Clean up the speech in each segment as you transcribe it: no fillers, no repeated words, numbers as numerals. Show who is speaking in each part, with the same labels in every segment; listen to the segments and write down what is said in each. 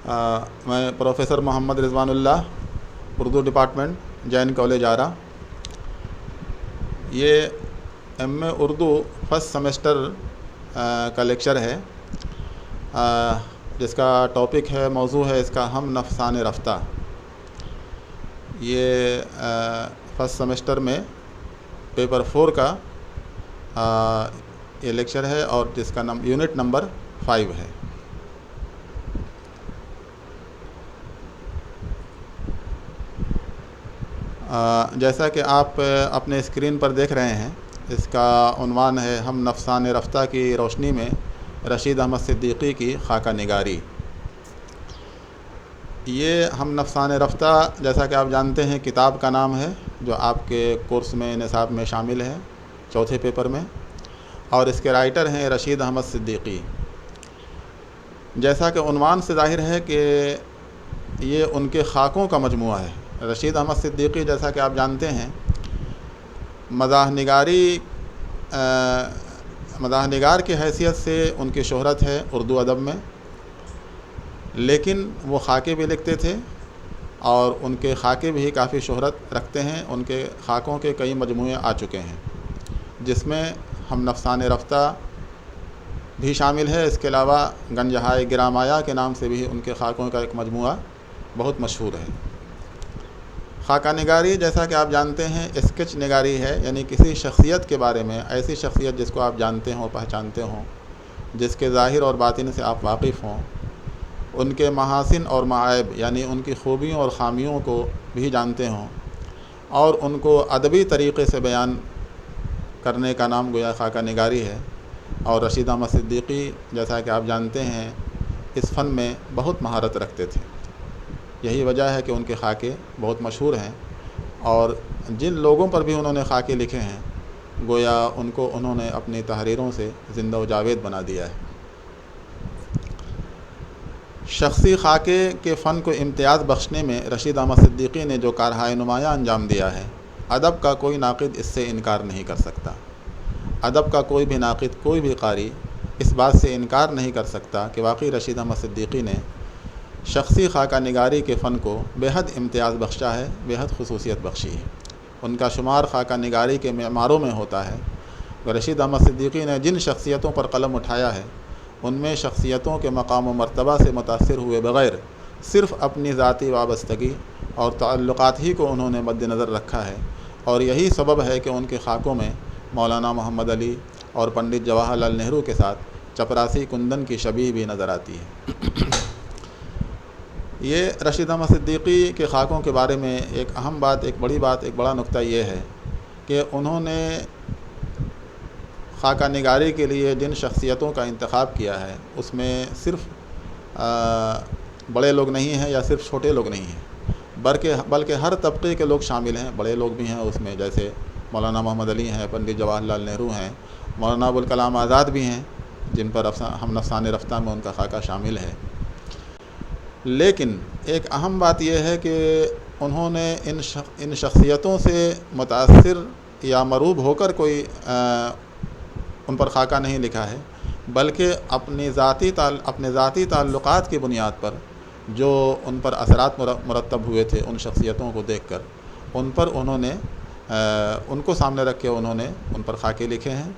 Speaker 1: میں پروفیسر محمد رضوان اللہ، Urdu department, Jain college آرا۔ یہ M اے Urdu first semester کا لیکچر ہے، جس کا ٹاپک ہے، موضوع ہے اس کا ہم نفسان رفتہ۔ یہ فرسٹ سمیسٹر میں پیپر 4 کا یہ لیکچر ہے، اور جس کا یونٹ نمبر 5 ہے۔ جیسا کہ آپ اپنے اسکرین پر دیکھ رہے ہیں، اس کا عنوان ہے ہم نفسان رفتہ کی روشنی میں رشید احمد صدیقی کی خاکہ نگاری۔ یہ ہم نفسان رفتہ، جیسا کہ آپ جانتے ہیں، کتاب کا نام ہے جو آپ کے کورس میں نصاب میں شامل ہے، چوتھے پیپر میں، اور اس کے رائٹر ہیں رشید احمد صدیقی۔ جیسا کہ عنوان سے ظاہر ہے کہ یہ ان کے خاکوں کا مجموعہ ہے۔ رشید احمد صدیقی، جیسا کہ آپ جانتے ہیں، مزاح نگار کی حیثیت سے ان کی شہرت ہے اردو ادب میں، لیکن وہ خاکے بھی لکھتے تھے، اور ان کے خاکے بھی کافی شہرت رکھتے ہیں۔ ان کے خاکوں کے کئی مجموعے آ چکے ہیں، جس میں ہم نفسان رفتہ بھی شامل ہے۔ اس کے علاوہ گنجہائے گرامایا کے نام سے بھی ان کے خاکوں کا ایک مجموعہ بہت مشہور ہے۔ خاکہ نگاری، جیسا کہ آپ جانتے ہیں، اسکیچ نگاری ہے، یعنی کسی شخصیت کے بارے میں، ایسی شخصیت جس کو آپ جانتے ہوں، پہچانتے ہوں، جس کے ظاہر اور باطن سے آپ واقف ہوں، ان کے محاسن اور معائب، یعنی ان کی خوبیوں اور خامیوں کو بھی جانتے ہوں، اور ان کو ادبی طریقے سے بیان کرنے کا نام گویا خاکہ نگاری ہے۔ اور رشید احمد صدیقی، جیسا کہ آپ جانتے ہیں، اس فن میں بہت مہارت رکھتے تھے۔ یہی وجہ ہے کہ ان کے خاکے بہت مشہور ہیں، اور جن لوگوں پر بھی انہوں نے خاکے لکھے ہیں، گویا ان کو انہوں نے اپنی تحریروں سے زندہ و جاوید بنا دیا ہے۔ شخصی خاکے کے فن کو امتیاز بخشنے میں رشید احمد صدیقی نے جو کارہائے نمایاں انجام دیا ہے، ادب کا کوئی ناقد اس سے انکار نہیں کر سکتا۔ ادب کا کوئی بھی ناقد، کوئی بھی قاری اس بات سے انکار نہیں کر سکتا کہ واقعی رشید احمد صدیقی نے شخصی خاکہ نگاری کے فن کو بے حد امتیاز بخشا ہے، بے حد خصوصیت بخشی ہے۔ ان کا شمار خاکہ نگاری کے معماروں میں ہوتا ہے۔ رشید احمد صدیقی نے جن شخصیتوں پر قلم اٹھایا ہے، ان میں شخصیتوں کے مقام و مرتبہ سے متاثر ہوئے بغیر صرف اپنی ذاتی وابستگی اور تعلقات ہی کو انہوں نے مد نظر رکھا ہے، اور یہی سبب ہے کہ ان کے خاکوں میں مولانا محمد علی اور پنڈت جواہر لال نہرو کے ساتھ چپراسی کندن کی شبیہ بھی نظر آتی ہے۔ یہ رشید احمد صدیقی کے خاکوں کے بارے میں ایک اہم بات، ایک بڑی بات، ایک بڑا نقطہ یہ ہے کہ انہوں نے خاکہ نگاری کے لیے جن شخصیتوں کا انتخاب کیا ہے، اس میں صرف بڑے لوگ نہیں ہیں یا صرف چھوٹے لوگ نہیں ہیں، بلکہ ہر طبقے کے لوگ شامل ہیں۔ بڑے لوگ بھی ہیں اس میں، جیسے مولانا محمد علی ہیں، پنڈت جواہر لال نہرو ہیں، مولانا ابوالکلام آزاد بھی ہیں، جن پر ہم نفسان رفتہ میں ان کا خاکہ شامل ہے۔ لیکن ایک اہم بات یہ ہے کہ انہوں نے ان شخصیتوں سے متاثر یا مرعوب ہو کر کوئی ان پر خاکہ نہیں لکھا ہے، بلکہ اپنے ذاتی تعلقات کی بنیاد پر جو ان پر اثرات مرتب ہوئے تھے ان شخصیتوں کو دیکھ کر، ان پر انہوں نے ان کو سامنے رکھ کے انہوں نے ان پر خاکے لکھے ہیں،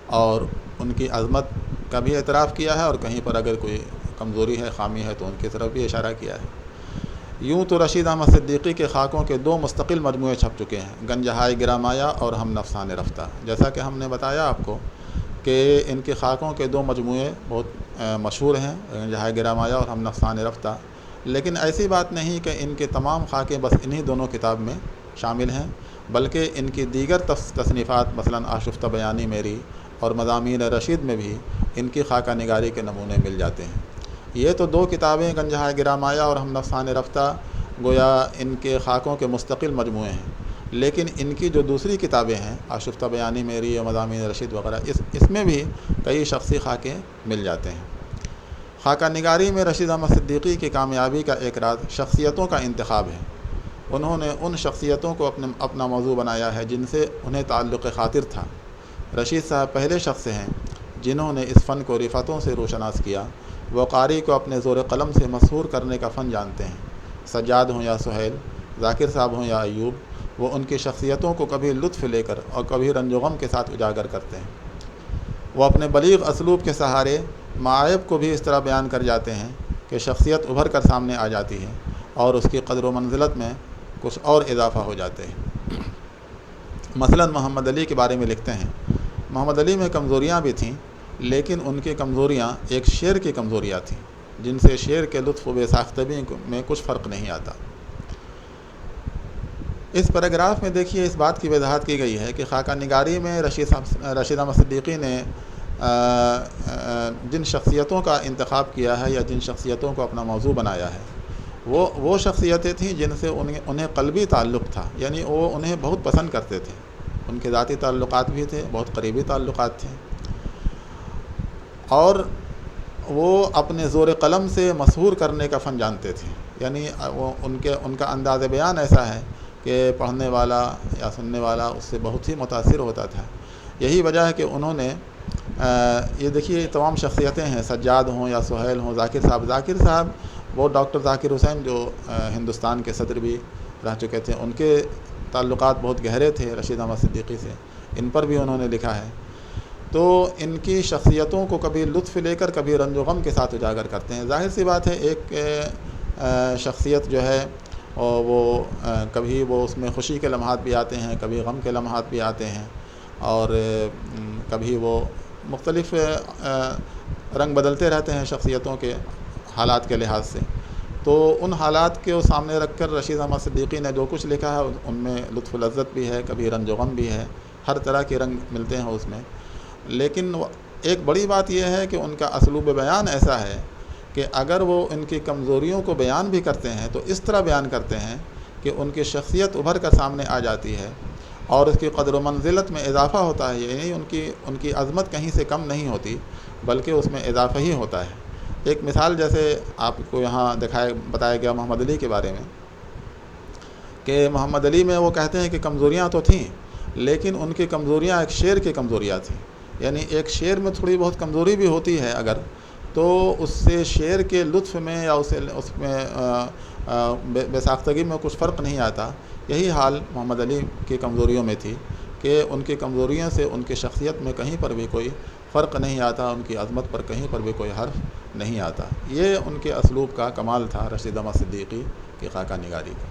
Speaker 1: اور ان کی عظمت کا بھی اعتراف کیا ہے، اور کہیں پر اگر کوئی کمزوری ہے، خامی ہے، تو ان کی طرف بھی اشارہ کیا ہے۔ یوں تو رشید احمد صدیقی کے خاکوں کے 2 مستقل مجموعے چھپ چکے ہیں، گنجہائے گرامایا اور ہم نفسان رفتہ۔ جیسا کہ ہم نے بتایا آپ کو کہ ان کے خاکوں کے 2 مجموعے بہت مشہور ہیں، گنجہائے گرامایا اور ہم نفسان رفتہ، لیکن ایسی بات نہیں کہ ان کے تمام خاکے بس انہی دونوں کتاب میں شامل ہیں، بلکہ ان کی دیگر تصنیفات، مثلاً آشفتہ بیانی میری اور مضامین رشید میں بھی ان کی خاکہ نگاری کے نمونے مل جاتے ہیں۔ یہ تو 2 کتابیں، گنجہائے گرامایا اور ہم نفسان رفتہ، گویا ان کے خاکوں کے مستقل مجموعے ہیں، لیکن ان کی جو دوسری کتابیں ہیں، آشفتہ بیانی میری اور مضامین رشید وغیرہ، اس میں بھی کئی شخصی خاکے مل جاتے ہیں۔ خاکہ نگاری میں رشید احمد صدیقی کی کامیابی کا ایک راز شخصیتوں کا انتخاب ہے۔ انہوں نے ان شخصیتوں کو اپنا موضوع بنایا ہے جن سے انہیں تعلق خاطر تھا۔ رشید صاحب پہلے شخص ہیں جنہوں نے اس فن کو رفتوں سے روشناس کیا، وہ قاری کو اپنے زور قلم سے مسحور کرنے کا فن جانتے ہیں۔ سجاد ہوں یا سہیل، ذاکر صاحب ہوں یا ایوب، وہ ان کی شخصیتوں کو کبھی لطف لے کر اور کبھی رنج و غم کے ساتھ اجاگر کرتے ہیں۔ وہ اپنے بلیغ اسلوب کے سہارے معائب کو بھی اس طرح بیان کر جاتے ہیں کہ شخصیت ابھر کر سامنے آ جاتی ہے اور اس کی قدر و منزلت میں کچھ اور اضافہ ہو جاتے ہیں۔ مثلاً محمد علی کے بارے میں لکھتے ہیں، محمد علی میں کمزوریاں بھی تھیں، لیکن ان کی کمزوریاں ایک شعر کی کمزوریاں تھیں جن سے شعر کے لطف و بے ساختگی میں کچھ فرق نہیں آتا۔ اس پیراگراف میں دیکھیے اس بات کی وضاحت کی گئی ہے کہ خاکہ نگاری میں رشید احمد صدیقی نے جن شخصیتوں کا انتخاب کیا ہے یا جن شخصیتوں کو اپنا موضوع بنایا ہے وہ شخصیتیں تھیں جن سے انہیں قلبی تعلق تھا، یعنی وہ انہیں بہت پسند کرتے تھے، ان کے ذاتی تعلقات بھی تھے، بہت قریبی تعلقات تھے، اور وہ اپنے زور قلم سے مسحور کرنے کا فن جانتے تھے، یعنی ان کا انداز بیان ایسا ہے کہ پڑھنے والا یا سننے والا اس سے بہت ہی متاثر ہوتا تھا۔ یہی وجہ ہے کہ انہوں نے یہ دیکھیے تمام شخصیتیں ہیں، سجاد ہوں یا سہیل ہوں، ذاکر صاحب وہ ڈاکٹر ذاکر حسین جو ہندوستان کے صدر بھی رہ چکے تھے، ان کے تعلقات بہت گہرے تھے رشید احمد صدیقی سے، ان پر بھی انہوں نے لکھا ہے۔ تو ان کی شخصیتوں کو کبھی لطف لے کر کبھی رنج و غم کے ساتھ اجاگر کرتے ہیں۔ ظاہر سی بات ہے ایک شخصیت جو ہے وہ کبھی وہ اس میں خوشی کے لمحات بھی آتے ہیں، کبھی غم کے لمحات بھی آتے ہیں، اور کبھی وہ مختلف رنگ بدلتے رہتے ہیں شخصیتوں کے حالات کے لحاظ سے۔ تو ان حالات کو سامنے رکھ کر رشید احمد صدیقی نے جو کچھ لکھا ہے ان میں لطف و لذت بھی ہے، کبھی رنج و غم بھی ہے، ہر طرح کے رنگ ملتے ہیں اس میں۔ لیکن ایک بڑی بات یہ ہے کہ ان کا اسلوب بیان ایسا ہے کہ اگر وہ ان کی کمزوریوں کو بیان بھی کرتے ہیں تو اس طرح بیان کرتے ہیں کہ ان کی شخصیت ابھر کر سامنے آ جاتی ہے اور اس کی قدر و منزلت میں اضافہ ہوتا ہے، یعنی ان کی عظمت کہیں سے کم نہیں ہوتی بلکہ اس میں اضافہ ہی ہوتا ہے۔ ایک مثال جیسے آپ کو یہاں بتایا گیا محمد علی کے بارے میں کہ محمد علی میں وہ کہتے ہیں کہ کمزوریاں تو تھیں لیکن ان کی کمزوریاں ایک شعر کی کمزوریاں تھیں، یعنی ایک شعر میں تھوڑی بہت کمزوری بھی ہوتی ہے اگر تو اس سے شعر کے لطف میں یا اس میں بے ساختگی میں کچھ فرق نہیں آتا۔ یہی حال محمد علی کی کمزوریوں میں تھی کہ ان کی کمزوریوں سے ان کی شخصیت میں کہیں پر بھی کوئی فرق نہیں آتا، ان کی عظمت پر کہیں پر بھی کوئی حرف نہیں آتا۔ یہ ان کے اسلوب کا کمال تھا رشید احمد صدیقی کی خاکہ نگاری کا۔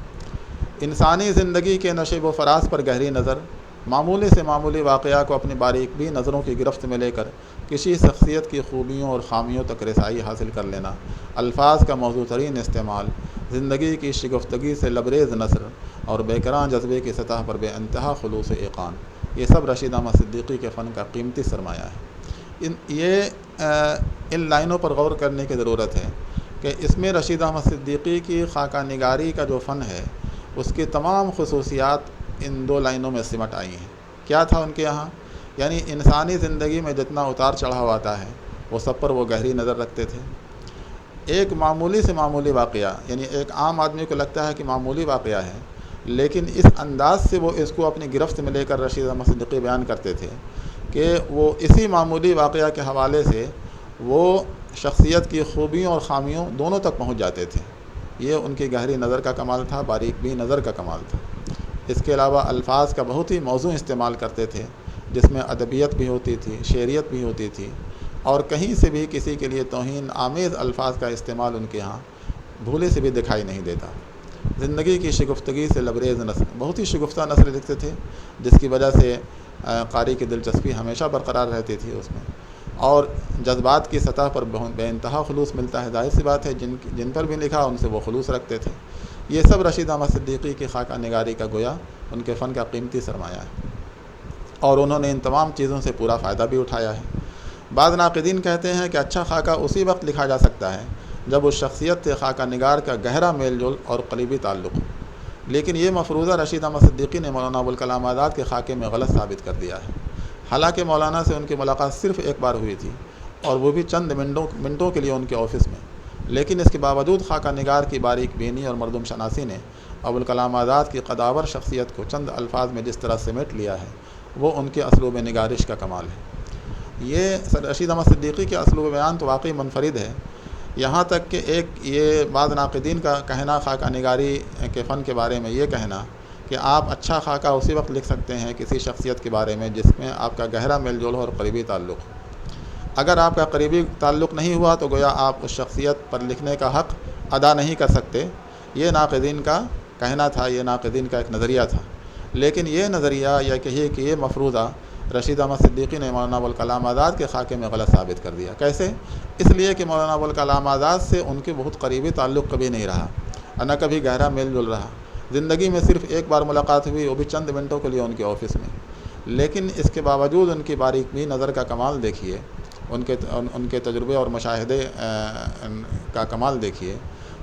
Speaker 1: انسانی زندگی کے نشیب و فراز پر گہری نظر، معمولی سے معمولی واقعہ کو اپنی باریک بھی نظروں کی گرفت میں لے کر کسی شخصیت کی خوبیوں اور خامیوں تک رسائی حاصل کر لینا، الفاظ کا موضوع ترین استعمال، زندگی کی شگفتگی سے لبریز نثر اور بیکراں جذبے کی سطح پر بے انتہا خلوص ایقان، یہ سب رشید احمد صدیقی کے فن کا قیمتی سرمایہ ہے۔ ان لائنوں پر غور کرنے کی ضرورت ہے کہ اس میں رشید احمد صدیقی کی خاکہ نگاری کا جو فن ہے اس کی تمام خصوصیات ان دو لائنوں میں سمٹ آئی ہیں۔ کیا تھا ان کے یہاں؟ یعنی انسانی زندگی میں جتنا اتار چڑھاؤ آتا ہے وہ سب پر وہ گہری نظر رکھتے تھے۔ ایک معمولی سے معمولی واقعہ، یعنی ایک عام آدمی کو لگتا ہے کہ معمولی واقعہ ہے، لیکن اس انداز سے وہ اس کو اپنی گرفت میں لے کر رشید احمد صدیقی بیان کرتے تھے کہ وہ اسی معمولی واقعہ کے حوالے سے وہ شخصیت کی خوبیوں اور خامیوں دونوں تک پہنچ جاتے تھے۔ یہ ان کی گہری نظر کا کمال تھا، باریک بھی نظر کا کمال تھا۔ اس کے علاوہ الفاظ کا بہت ہی موزوں استعمال کرتے تھے جس میں ادبیت بھی ہوتی تھی، شعریت بھی ہوتی تھی، اور کہیں سے بھی کسی کے لیے توہین آمیز الفاظ کا استعمال ان کے ہاں بھولے سے بھی دکھائی نہیں دیتا۔ زندگی کی شگفتگی سے لبریز نثر، بہت ہی شگفتہ نثر لکھتے تھے جس کی وجہ سے قاری کی دلچسپی ہمیشہ برقرار رہتی تھی اس میں، اور جذبات کی سطح پر بے انتہا خلوص ملتا ہے۔ ظاہر سی بات ہے جن پر بھی لکھا ان سے وہ خلوص رکھتے تھے۔ یہ سب رشید احمد صدیقی کی خاکہ نگاری کا گویا ان کے فن کا قیمتی سرمایہ ہے، اور انہوں نے ان تمام چیزوں سے پورا فائدہ بھی اٹھایا ہے۔ بعض ناقدین کہتے ہیں کہ اچھا خاکہ اسی وقت لکھا جا سکتا ہے جب اس شخصیت سے خاکہ نگار کا گہرا میل جول اور قریبی تعلق ہو، لیکن یہ مفروضہ رشید احمد صدیقی نے مولانا ابوالکلام آزاد کے خاکے میں غلط ثابت کر دیا ہے۔ حالانکہ مولانا سے ان کی ملاقات صرف ایک بار ہوئی تھی، اور وہ بھی چند منٹوں کے لیے ان کے آفس میں، لیکن اس کے باوجود خاکہ نگار کی باریک بینی اور مردم شناسی نے ابوالکلام آزاد کی قداور شخصیت کو چند الفاظ میں جس طرح سمیٹ لیا ہے وہ ان کے اسلوب نگارش کا کمال ہے۔ یہ رشید احمد صدیقی کے اسلوب بیان تو واقعی منفرد ہے، یہاں تک کہ ایک یہ بعض ناقدین کا کہنا خاکہ نگاری کے فن کے بارے میں یہ کہنا کہ آپ اچھا خاکہ اسی وقت لکھ سکتے ہیں کسی شخصیت کے بارے میں جس میں آپ کا گہرا میل جول ہو اور قریبی تعلق ہو۔ اگر آپ کا قریبی تعلق نہیں ہوا تو گویا آپ اس شخصیت پر لکھنے کا حق ادا نہیں کر سکتے۔ یہ ناقدین کا کہنا تھا، یہ ناقدین کا ایک نظریہ تھا۔ لیکن یہ نظریہ یا کہیے کہ یہ مفروضہ رشید احمد صدیقی نے مولانا ابوالکلام آزاد کے خاکے میں غلط ثابت کر دیا۔ کیسے؟ اس لیے کہ مولانا ابوالکلام آزاد سے ان کے بہت قریبی تعلق کبھی نہیں رہا، نہ کبھی گہرا میل جول رہا۔ زندگی میں صرف ایک بار ملاقات ہوئی، وہ بھی چند منٹوں کے لیے ان کے آفس میں۔ لیکن اس کے باوجود ان کی باریک بین نظر کا کمال دیکھیے، ان کے تجربے اور مشاہدے کا کمال دیکھیے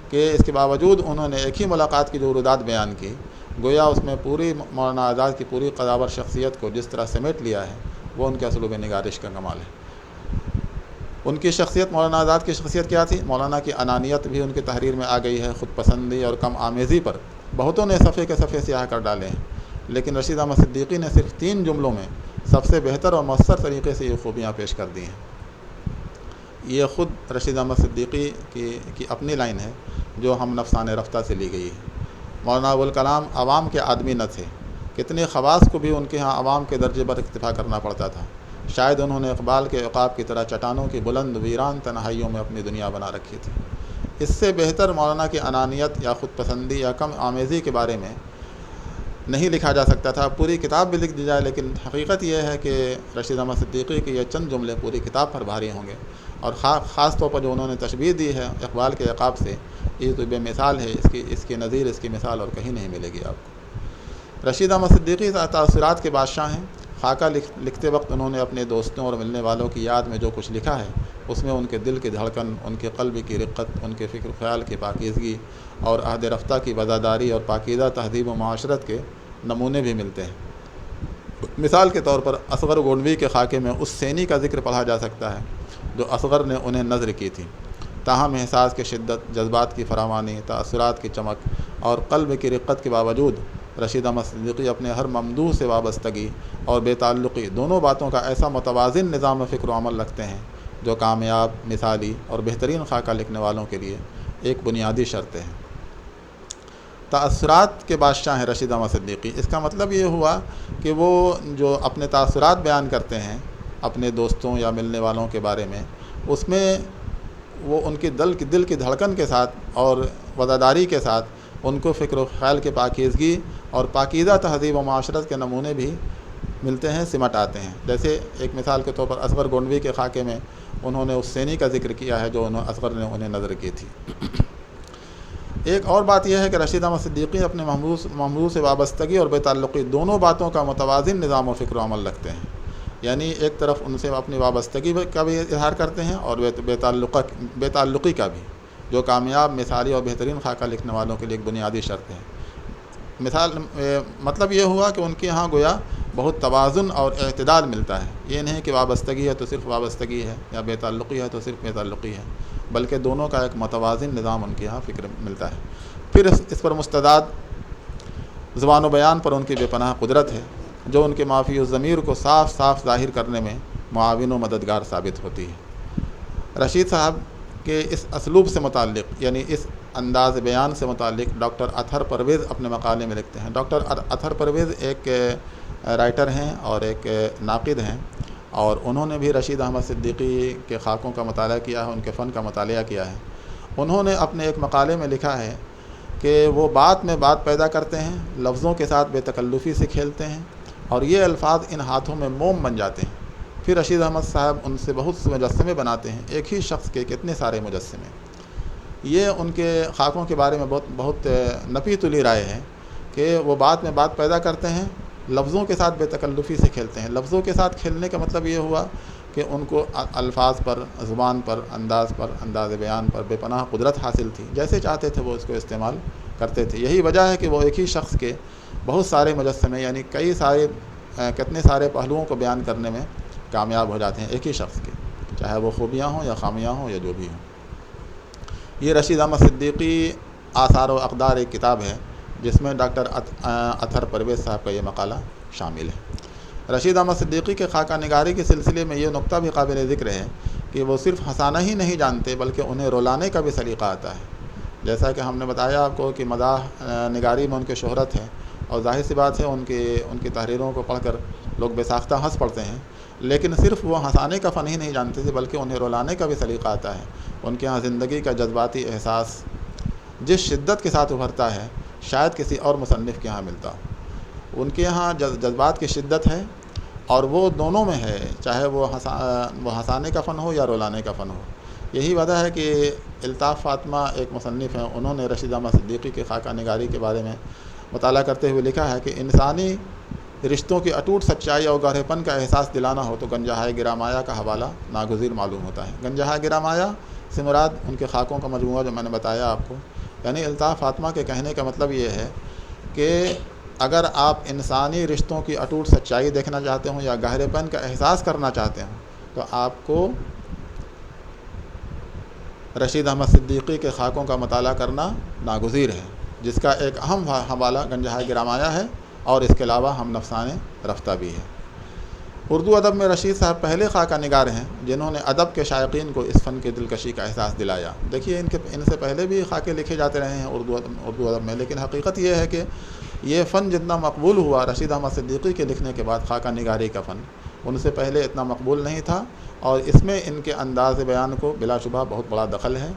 Speaker 1: کہ اس کے باوجود انہوں نے ایک ہی ملاقات کی جو رودات بیان کی، گویا اس میں پوری مولانا آزاد کی پوری قداور شخصیت کو جس طرح سمیٹ لیا ہے، وہ ان کے اسلوب نگارش کا کمال ہے۔ ان کی شخصیت، مولانا آزاد کی شخصیت کیا تھی؟ مولانا کی انانیت بھی ان کی تحریر میں آ گئی ہے، خود پسندی اور کم آمیزی پر بہتوں نے صفحے کے صفحے سیاہ کر ڈالے ہیں، لیکن رشید احمد صدیقی نے صرف 3 جملوں میں سب سے بہتر اور مؤثر طریقے سے یہ خوبیاں پیش کر دی ہیں۔ یہ خود رشید احمد صدیقی کی اپنی لائن ہے جو ہم نفسان رفتہ سے لی گئی ہے۔ مولانا ابوالکلام عوام کے آدمی نہ تھے، کتنے خواص کو بھی ان کے ہاں عوام کے درجے پر اکتفا کرنا پڑتا تھا۔ شاید انہوں نے اقبال کے عقاب کی طرح چٹانوں کی بلند ویران تنہائیوں میں اپنی دنیا بنا رکھی تھی۔ اس سے بہتر مولانا کی انانیت یا خود پسندی یا کم آمیزی کے بارے میں نہیں لکھا جا سکتا تھا۔ پوری کتاب بھی لکھ دی جائے، لیکن حقیقت یہ ہے کہ رشید احمد صدیقی کے یہ چند جملے پوری کتاب پر بھاری ہوں گے، اور خاص طور پر جو انہوں نے تشبیہ دی ہے اقبال کے عقاب سے، یہ تو بے مثال ہے، اس کی نظیر، اس کی مثال اور کہیں نہیں ملے گی آپ کو۔ رشید احمد صدیقی تاثرات کے بادشاہ ہیں۔ خاکہ لکھتے وقت انہوں نے اپنے دوستوں اور ملنے والوں کی یاد میں جو کچھ لکھا ہے، اس میں ان کے دل کی دھڑکن، ان کے قلب کی رقت، ان کے فکر خیال کی پاکیزگی اور عہد رفتہ کی وزاداری اور پاکیزہ تہذیب و معاشرت کے نمونے بھی ملتے ہیں۔ مثال کے طور پر اصغر گونڈوی کے خاکے میں اس سینی کا ذکر پڑھا جا سکتا ہے جو اصغر نے انہیں نظر کی تھی۔ تاہم احساس کی شدت، جذبات کی فراوانی، تاثرات کی چمک اور قلب کی رقت کے باوجود رشید احمد صدیقی اپنے ہر ممدوح سے وابستگی اور بے تعلقی، دونوں باتوں کا ایسا متوازن نظام فکر و عمل رکھتے ہیں جو کامیاب، مثالی اور بہترین خاکہ لکھنے والوں کے لیے ایک بنیادی شرط ہے۔ تاثرات کے بادشاہ ہیں رشید احمد صدیقی۔ اس کا مطلب یہ ہوا کہ وہ جو اپنے تاثرات بیان کرتے ہیں اپنے دوستوں یا ملنے والوں کے بارے میں، اس میں وہ ان کی دل کی دھڑکن کے ساتھ اور وزاداری کے ساتھ ان کو فکر و خیال کی پاکیزگی اور پاکیزہ تہذیب و معاشرت کے نمونے بھی ملتے ہیں، سمٹ آتے ہیں۔ جیسے ایک مثال کے طور پر اصغر گونڈوی کے خاکے میں انہوں نے اس سینی کا ذکر کیا ہے جو اصغر نے انہیں نظر کی تھی۔ ایک اور بات یہ ہے کہ رشید احمد صدیقی اپنے محبوب سے وابستگی اور بے تعلقی، دونوں باتوں کا متوازن نظام و فکر و عمل رکھتے ہیں۔ یعنی ایک طرف ان سے اپنی وابستگی کا بھی اظہار کرتے ہیں اور بے تعلقی کا بھی، جو کامیاب، مثالی اور بہترین خاکہ لکھنے والوں کے لیے ایک بنیادی شرط ہے۔ مطلب یہ ہوا کہ ان کے ہاں گویا بہت توازن اور اعتدال ملتا ہے۔ یہ نہیں کہ وابستگی ہے تو صرف وابستگی ہے، یا بے تعلقی ہے تو صرف بے تعلقی ہے، بلکہ دونوں کا ایک متوازن نظام ان کے ہاں فکر ملتا ہے۔ پھر اس پر مستعد زبان و بیان پر ان کی بے پناہ قدرت ہے، جو ان کے معافی الضمیر کو صاف ظاہر کرنے میں معاون و مددگار ثابت ہوتی ہے۔ رشید صاحب کے اس اسلوب سے متعلق، یعنی اس انداز بیان سے متعلق، ڈاکٹر اطہر پرویز اپنے مقالے میں لکھتے ہیں۔ ڈاکٹر اطہر پرویز ایک رائٹر ہیں اور ایک ناقد ہیں، اور انہوں نے بھی رشید احمد صدیقی کے خاکوں کا مطالعہ کیا ہے، ان کے فن کا مطالعہ کیا ہے۔ انہوں نے اپنے ایک مقالے میں لکھا ہے کہ وہ بات میں بات پیدا کرتے ہیں، لفظوں کے ساتھ بے تکلفی سے کھیلتے ہیں، اور یہ الفاظ ان ہاتھوں میں موم بن جاتے ہیں۔ پھر رشید احمد صاحب ان سے بہت سے مجسمے بناتے ہیں، ایک ہی شخص کے کتنے سارے مجسمے۔ یہ ان کے خاکوں کے بارے میں بہت نفی تلی رائے ہے کہ وہ بات میں بات پیدا کرتے ہیں، لفظوں کے ساتھ بے تکلفی سے کھیلتے ہیں۔ لفظوں کے ساتھ کھیلنے کا مطلب یہ ہوا کہ ان کو الفاظ پر، زبان پر، انداز بیان پر بے پناہ قدرت حاصل تھی، جیسے چاہتے تھے وہ اس کو استعمال کرتے تھے۔ یہی وجہ ہے کہ وہ ایک ہی شخص کے بہت سارے مجسمے، یعنی کتنے سارے پہلوؤں کو بیان کرنے میں کامیاب ہو جاتے ہیں ایک ہی شخص کے، چاہے وہ خوبیاں ہوں یا خامیاں ہوں یا جو بھی ہوں۔ یہ رشید احمد صدیقی آثار و اقدار ایک کتاب ہے جس میں ڈاکٹر اطہر پرویز صاحب کا یہ مقالہ شامل ہے۔ رشید احمد صدیقی کے خاکہ نگاری کے سلسلے میں یہ نقطہ بھی قابل ذکر ہے کہ وہ صرف ہنسانا ہی نہیں جانتے بلکہ انہیں رلانے کا بھی سلیقہ آتا ہے۔ جیسا کہ ہم نے بتایا آپ کو کہ مداح نگاری میں ان کی شہرت ہے، اور ظاہر سی بات ہے ان کی تحریروں کو پڑھ کر لوگ بے ساختہ ہنس پڑتے ہیں، لیکن صرف وہ ہنسانے کا فن ہی نہیں جانتے تھے بلکہ انہیں رلانے کا بھی سلیقہ آتا ہے۔ ان کے ہاں زندگی کا جذباتی احساس جس شدت کے ساتھ ابھرتا ہے شاید کسی اور مصنف کے ہاں ملتا ہو۔ ان کے یہاں جذبات کی شدت ہے، اور وہ دونوں میں ہے، چاہے وہ ہنسانے کا فن ہو یا رلانے کا فن ہو۔ یہی وجہ ہے کہ الطاف فاطمہ ایک مصنف ہیں، انہوں نے رشید احمد صدیقی کی خاکہ نگاری کے بارے میں مطالعہ کرتے ہوئے لکھا ہے کہ انسانی رشتوں کی اٹوٹ سچائی اور گہرے پن کا احساس دلانا ہو تو گنجہائے گرامایا کا حوالہ ناگزیر معلوم ہوتا ہے۔ گنجہائے گرامایا سے مراد ان کے خاکوں کا مجموعہ جو میں نے بتایا آپ کو، یعنی الطاف فاطمہ کے کہنے کا مطلب یہ ہے کہ اگر آپ انسانی رشتوں کی اٹوٹ سچائی دیکھنا چاہتے ہوں یا گہرے پن کا احساس کرنا چاہتے ہوں تو آپ کو رشید احمد صدیقی کے خاکوں کا مطالعہ کرنا ناگزیر ہے، جس کا ایک اہم حوالہ گنجہائے گرامایا ہے، اور اس کے علاوہ ہم نفسان رفتہ بھی ہے۔ اردو ادب میں رشید صاحب پہلے خاکہ نگار ہیں جنہوں نے ادب کے شائقین کو اس فن کی دلکشی کا احساس دلایا۔ دیکھیے ان سے پہلے بھی خاکے لکھے جاتے رہے ہیں اردو ادب میں، لیکن حقیقت یہ ہے کہ یہ فن جتنا مقبول ہوا رشید احمد صدیقی کے لکھنے کے بعد، خاکہ نگاری کا فن ان سے پہلے اتنا مقبول نہیں تھا، اور اس میں ان کے انداز بیان کو بلا شبہ بہت بڑا دخل ہے،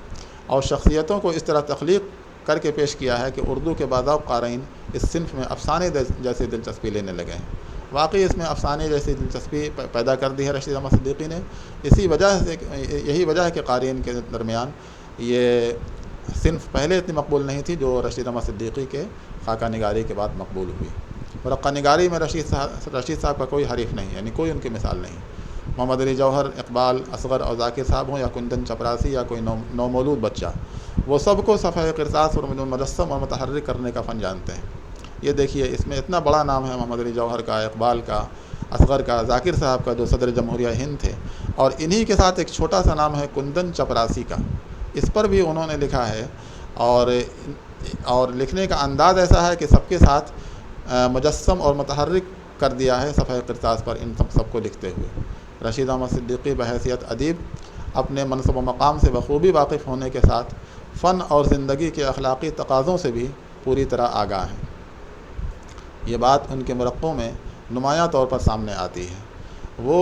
Speaker 1: اور شخصیتوں کو اس طرح تخلیق کر کے پیش کیا ہے کہ اردو کے بعض قارئین اس صنف میں افسانے جیسی دلچسپی لینے لگے ہیں۔ واقعی اس میں افسانے جیسی دلچسپی پیدا کر دی ہے رشید احمد صدیقی نے۔ یہی وجہ ہے کہ قارئین کے درمیان یہ صنف پہلے اتنی مقبول نہیں تھی جو رشید احمد صدیقی کے خاکہ نگاری کے بعد مقبول ہوئی۔ مرقع نگاری میں رشید صاحب کا کوئی حریف نہیں، یعنی کوئی ان کی مثال نہیں۔ محمد علی جوہر، اقبال اصغر اور ذاکر صاحب ہوں، یا کندن چپراسی، یا کوئی نومولود بچہ، وہ سب کو صفحہ قرطاس اور مجسم اور متحرک کرنے کا فن جانتے ہیں۔ یہ دیکھیے اس میں اتنا بڑا نام ہے محمد علی جوہر کا، اقبال کا، اصغر کا، ذاکر صاحب کا جو صدر جمہوریہ ہند تھے، اور انہی کے ساتھ ایک چھوٹا سا نام ہے کندن چپراسی کا، اس پر بھی انہوں نے لکھا ہے، اور لکھنے کا انداز ایسا ہے کہ سب کے ساتھ مجسم اور متحرک کر دیا ہے صفحہ قرطاس پر ان سب کو لکھتے ہوئے۔ رشید احمد صدیقی بحیثیت ادیب اپنے منصب و مقام سے بخوبی واقف ہونے کے ساتھ فن اور زندگی کے اخلاقی تقاضوں سے بھی پوری طرح آگاہ ہیں۔ یہ بات ان کے مرقوں میں نمایاں طور پر سامنے آتی ہے۔ وہ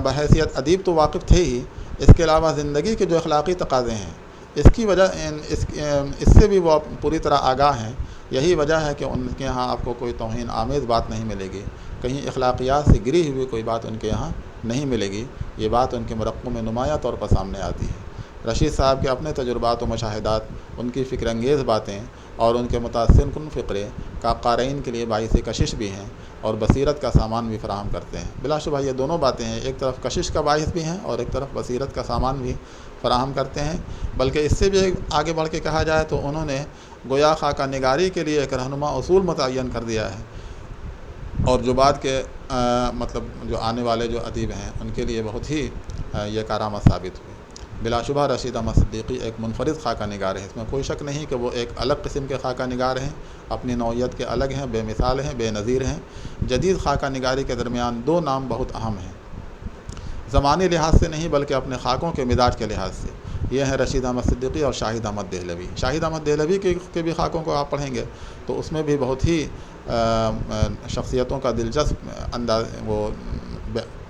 Speaker 1: بحیثیت ادیب تو واقف تھے ہی، اس کے علاوہ زندگی کے جو اخلاقی تقاضے ہیں اس سے بھی وہ پوری طرح آگاہ ہیں۔ یہی وجہ ہے کہ ان کے یہاں آپ کو کوئی توہین آمیز بات نہیں ملے گی، کہیں اخلاقیات سے گری ہوئی کوئی بات ان کے یہاں نہیں ملے گی۔ یہ بات ان کے مرقوں میں نمایاں طور پر سامنے آتی ہے۔ رشید صاحب کے اپنے تجربات و مشاہدات، ان کی فکر انگیز باتیں اور ان کے متاثر کن فقرے کا قارئین کے لیے باعث کشش بھی ہیں اور بصیرت کا سامان بھی فراہم کرتے ہیں۔ بلا شبہ یہ دونوں باتیں ہیں، ایک طرف کشش کا باعث بھی ہیں اور ایک طرف بصیرت کا سامان بھی فراہم کرتے ہیں۔ بلکہ اس سے بھی آگے بڑھ کے کہا جائے تو انہوں نے گویا خاکہ نگاری کے لیے ایک رہنما اصول متعین کر دیا ہے، اور جو بعد کے جو آنے والے جو ادیب ہیں ان کے لیے بہت ہی یہ کارآمد ثابت ہوئی۔ بلا شبہ رشید احمد صدیقی ایک منفرد خاکہ نگار ہے، اس میں کوئی شک نہیں کہ وہ ایک الگ قسم کے خاکہ نگار ہیں، اپنی نوعیت کے الگ ہیں، بے مثال ہیں، بے نظیر ہیں۔ جدید خاکہ نگاری کے درمیان دو نام بہت اہم ہیں، زمانی لحاظ سے نہیں بلکہ اپنے خاکوں کے مزاج کے لحاظ سے، یہ ہیں رشید احمد صدیقی اور شاہد احمد دہلوی۔ شاہد احمد دہلوی کے بھی خاکوں کو آپ پڑھیں گے تو اس میں بھی بہت ہی شخصیتوں کا دلچسپ انداز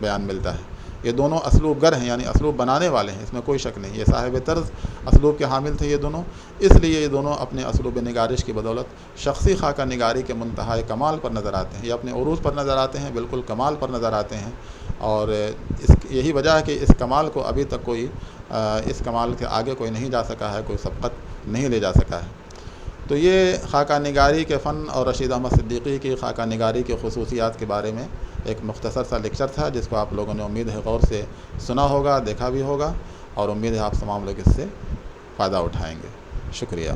Speaker 1: بیان ملتا ہے۔ یہ دونوں اسلوب گر ہیں، یعنی اسلوب بنانے والے ہیں، اس میں کوئی شک نہیں۔ یہ صاحب طرز اسلوب کے حامل تھے یہ دونوں، اس لیے یہ دونوں اپنے اسلوب نگارش کی بدولت شخصی خاکہ نگاری کے منتہائے کمال پر نظر آتے ہیں، یہ اپنے عروج پر نظر آتے ہیں، بالکل کمال پر نظر آتے ہیں، اور یہی وجہ ہے کہ اس کمال کو ابھی تک کوئی اس کمال کے آگے کوئی نہیں جا سکا ہے، کوئی سبقت نہیں لے جا سکا ہے۔ تو یہ خاکہ نگاری کے فن اور رشید احمد صدیقی کی خاکہ نگاری کی خصوصیات کے بارے میں ایک مختصر سا لیکچر تھا، جس کو آپ لوگوں نے امید ہے غور سے سنا ہوگا، دیکھا بھی ہوگا، اور امید ہے آپ تمام لوگ اس سے فائدہ اٹھائیں گے۔ شکریہ۔